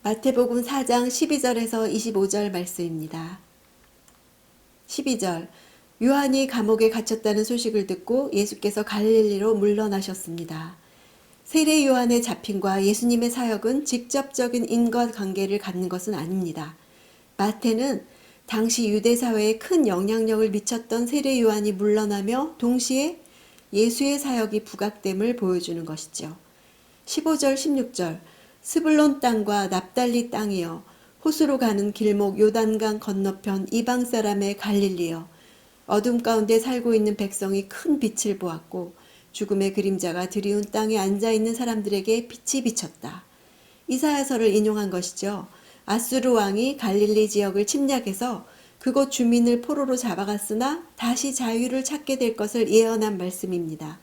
마태복음 4장 12절에서 25절 말씀입니다. 12절 요한이 감옥에 갇혔다는 소식을 듣고 예수께서 갈릴리로 물러나셨습니다. 세례 요한의 잡힘과 예수님의 사역은 직접적인 인과관계를 갖는 것은 아닙니다. 마태는 당시 유대 사회에 큰 영향력을 미쳤던 세례 요한이 물러나며 동시에 예수의 사역이 부각됨을 보여주는 것이죠. 15절 16절 스불론 땅과 납달리 땅이여 호수로 가는 길목 요단강 건너편 이방 사람의 갈릴리여 어둠 가운데 살고 있는 백성이 큰 빛을 보았고 죽음의 그림자가 드리운 땅에 앉아있는 사람들에게 빛이 비쳤다. 이사야서를 인용한 것이죠. 아수르 왕이 갈릴리 지역을 침략해서 그곳 주민을 포로로 잡아갔으나 다시 자유를 찾게 될 것을 예언한 말씀입니다.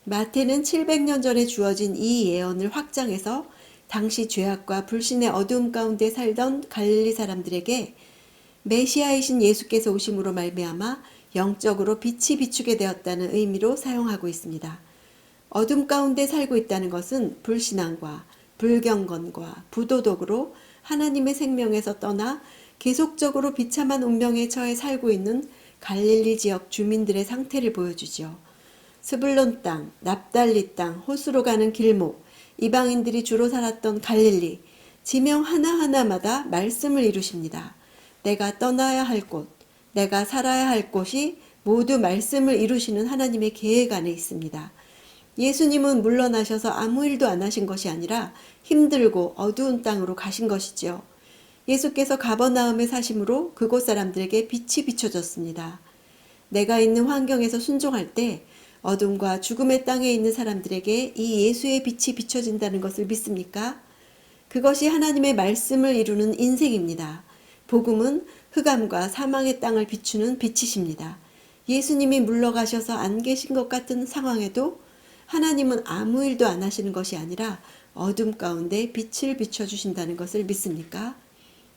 마태는 700년 전에 주어진 이 예언을 확장해서 당시 죄악과 불신의 어두움 가운데 살던 갈릴리 사람들에게 메시아이신 예수께서 오심으로 말미암아 영적으로 빛이 비추게 되었다는 의미로 사용하고 있습니다. 어둠 가운데 살고 있다는 것은 불신앙과 불경건과 부도덕으로 하나님의 생명에서 떠나 계속적으로 비참한 운명에 처해 살고 있는 갈릴리 지역 주민들의 상태를 보여주죠. 스불론 땅, 납달리 땅, 호수로 가는 길목, 이방인들이 주로 살았던 갈릴리, 지명 하나하나마다 말씀을 이루십니다. 내가 떠나야 할 곳, 내가 살아야 할 곳이 모두 말씀을 이루시는 하나님의 계획 안에 있습니다. 예수님은 물러나셔서 아무 일도 안 하신 것이 아니라 힘들고 어두운 땅으로 가신 것이지요. 예수께서 가버나움에 사심으로 그곳 사람들에게 빛이 비춰졌습니다. 내가 있는 환경에서 순종할 때 어둠과 죽음의 땅에 있는 사람들에게 이 예수의 빛이 비춰진다는 것을 믿습니까? 그것이 하나님의 말씀을 이루는 인생입니다. 복음은 흑암과 사망의 땅을 비추는 빛이십니다. 예수님이 물러가셔서 안 계신 것 같은 상황에도 하나님은 아무 일도 안 하시는 것이 아니라 어둠 가운데 빛을 비춰주신다는 것을 믿습니까?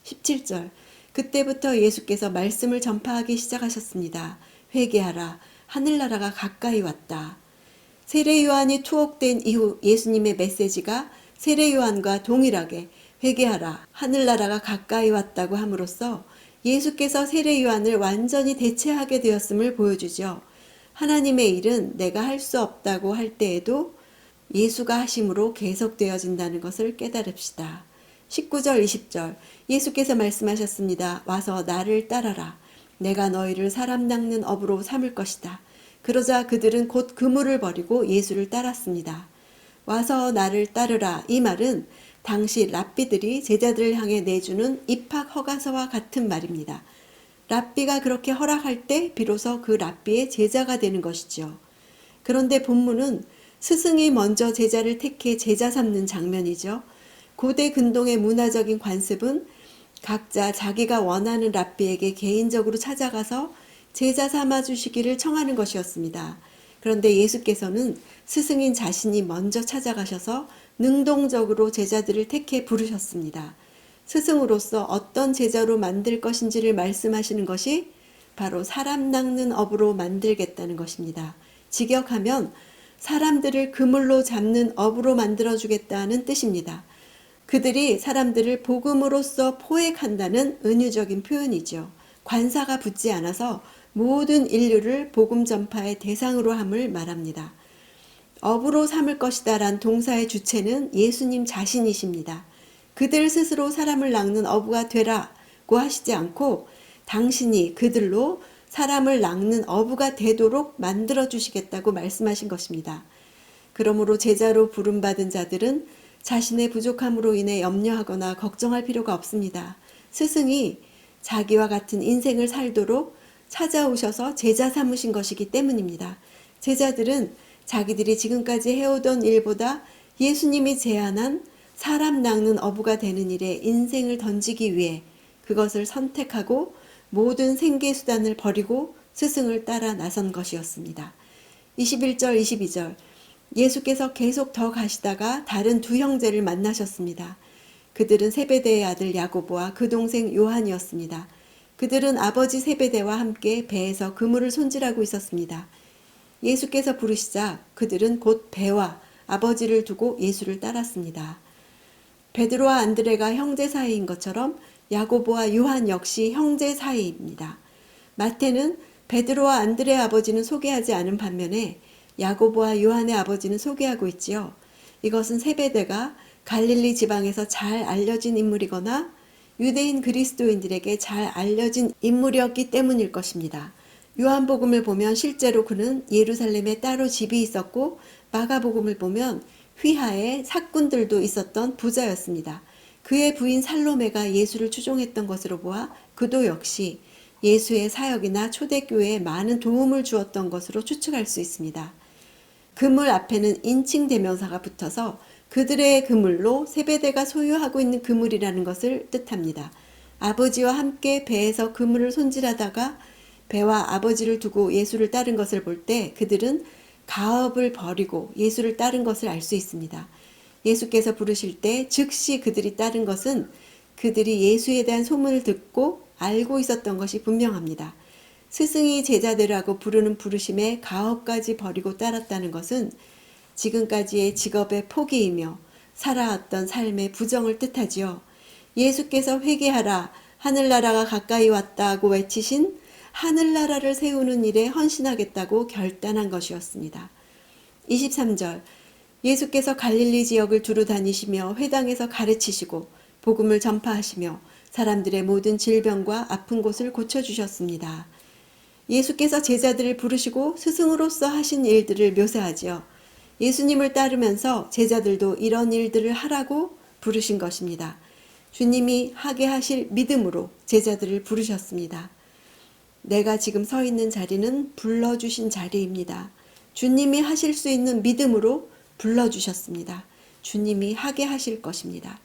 17절 그때부터 예수께서 말씀을 전파하기 시작하셨습니다. 회개하라. 하늘나라가 가까이 왔다. 세례 요한이 투옥된 이후 예수님의 메시지가 세례 요한과 동일하게 회개하라. 하늘나라가 가까이 왔다고 함으로써 예수께서 세례 요한을 완전히 대체하게 되었음을 보여주죠. 하나님의 일은 내가 할 수 없다고 할 때에도 예수가 하심으로 계속되어진다는 것을 깨달읍시다. 19절 20절 예수께서 말씀하셨습니다. 와서 나를 따라라. 내가 너희를 사람 낚는 업으로 삼을 것이다. 그러자 그들은 곧 그물을 버리고 예수를 따랐습니다. 와서 나를 따르라. 이 말은 당시 랍비들이 제자들을 향해 내주는 입학 허가서와 같은 말입니다. 랍비가 그렇게 허락할 때 비로소 그 랍비의 제자가 되는 것이죠. 그런데 본문은 스승이 먼저 제자를 택해 제자 삼는 장면이죠. 고대 근동의 문화적인 관습은 각자 자기가 원하는 랍비에게 개인적으로 찾아가서 제자 삼아주시기를 청하는 것이었습니다. 그런데 예수께서는 스승인 자신이 먼저 찾아가셔서 능동적으로 제자들을 택해 부르셨습니다. 스승으로서 어떤 제자로 만들 것인지를 말씀하시는 것이 바로 사람 낚는 업으로 만들겠다는 것입니다. 직역하면 사람들을 그물로 잡는 업으로 만들어주겠다는 뜻입니다. 그들이 사람들을 복음으로써 포획한다는 은유적인 표현이죠. 관사가 붙지 않아서 모든 인류를 복음 전파의 대상으로 함을 말합니다. 업으로 삼을 것이다 란 동사의 주체는 예수님 자신이십니다. 그들 스스로 사람을 낚는 어부가 되라고 하시지 않고 당신이 그들로 사람을 낚는 어부가 되도록 만들어 주시겠다고 말씀하신 것입니다. 그러므로 제자로 부름받은 자들은 자신의 부족함으로 인해 염려하거나 걱정할 필요가 없습니다. 스승이 자기와 같은 인생을 살도록 찾아오셔서 제자 삼으신 것이기 때문입니다. 제자들은 자기들이 지금까지 해오던 일보다 예수님이 제안한 사람 낚는 어부가 되는 일에 인생을 던지기 위해 그것을 선택하고 모든 생계수단을 버리고 스승을 따라 나선 것이었습니다. 21절 22절 예수께서 계속 더 가시다가 다른 두 형제를 만나셨습니다. 그들은 세베대의 아들 야고보와 그 동생 요한이었습니다. 그들은 아버지 세베대와 함께 배에서 그물을 손질하고 있었습니다. 예수께서 부르시자 그들은 곧 배와 아버지를 두고 예수를 따랐습니다. 베드로와 안드레가 형제 사이인 것처럼 야고보와 요한 역시 형제 사이입니다. 마태는 베드로와 안드레의 아버지는 소개하지 않은 반면에 야고보와 요한의 아버지는 소개하고 있지요. 이것은 세베대가 갈릴리 지방에서 잘 알려진 인물이거나 유대인 그리스도인들에게 잘 알려진 인물이었기 때문일 것입니다. 요한복음을 보면 실제로 그는 예루살렘에 따로 집이 있었고, 마가복음을 보면 휘하에 사꾼들도 있었던 부자였습니다. 그의 부인 살로메가 예수를 추종했던 것으로 보아 그도 역시 예수의 사역이나 초대교회에 많은 도움을 주었던 것으로 추측할 수 있습니다. 그물 앞에는 인칭 대명사가 붙어서 그들의 그물로 세베대가 소유하고 있는 그물이라는 것을 뜻합니다. 아버지와 함께 배에서 그물을 손질하다가 배와 아버지를 두고 예수를 따른 것을 볼 때 그들은 가업을 버리고 예수를 따른 것을 알 수 있습니다. 예수께서 부르실 때 즉시 그들이 따른 것은 그들이 예수에 대한 소문을 듣고 알고 있었던 것이 분명합니다. 스승이 제자들하고 부르는 부르심에 가업까지 버리고 따랐다는 것은 지금까지의 직업의 포기이며 살아왔던 삶의 부정을 뜻하지요. 예수께서 회개하라, 하늘나라가 가까이 왔다고 외치신 하늘나라를 세우는 일에 헌신하겠다고 결단한 것이었습니다. 23절, 예수께서 갈릴리 지역을 두루 다니시며 회당에서 가르치시고 복음을 전파하시며 사람들의 모든 질병과 아픈 곳을 고쳐주셨습니다. 예수께서 제자들을 부르시고 스승으로서 하신 일들을 묘사하지요. 예수님을 따르면서 제자들도 이런 일들을 하라고 부르신 것입니다. 주님이 하게 하실 믿음으로 제자들을 부르셨습니다. 내가 지금 서 있는 자리는 불러주신 자리입니다. 주님이 하실 수 있는 믿음으로 불러주셨습니다. 주님이 하게 하실 것입니다.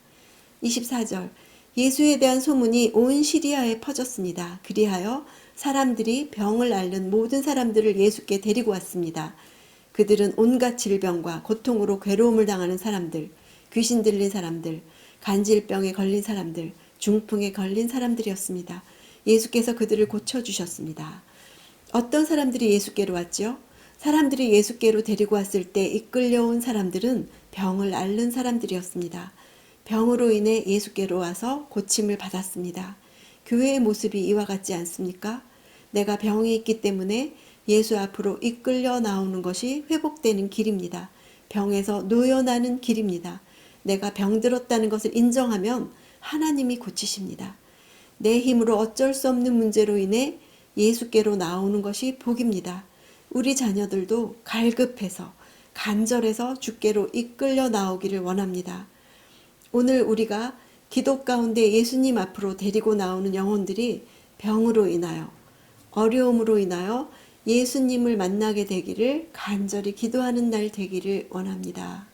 24절, 예수에 대한 소문이 온 시리아에 퍼졌습니다. 그리하여 사람들이 병을 앓는 모든 사람들을 예수께 데리고 왔습니다. 그들은 온갖 질병과 고통으로 괴로움을 당하는 사람들, 귀신 들린 사람들, 간질병에 걸린 사람들, 중풍에 걸린 사람들이었습니다. 예수께서 그들을 고쳐주셨습니다. 어떤 사람들이 예수께로 왔죠? 사람들이 예수께로 데리고 왔을 때 이끌려온 사람들은 병을 앓는 사람들이었습니다. 병으로 인해 예수께로 와서 고침을 받았습니다. 교회의 모습이 이와 같지 않습니까? 내가 병이 있기 때문에 예수 앞으로 이끌려 나오는 것이 회복되는 길입니다. 병에서 놓여나는 길입니다. 내가 병들었다는 것을 인정하면 하나님이 고치십니다. 내 힘으로 어쩔 수 없는 문제로 인해 예수께로 나오는 것이 복입니다. 우리 자녀들도 갈급해서 간절해서 주께로 이끌려 나오기를 원합니다. 오늘 우리가 기도 가운데 예수님 앞으로 데리고 나오는 영혼들이 병으로 인하여 어려움으로 인하여 예수님을 만나게 되기를 간절히 기도하는 날 되기를 원합니다.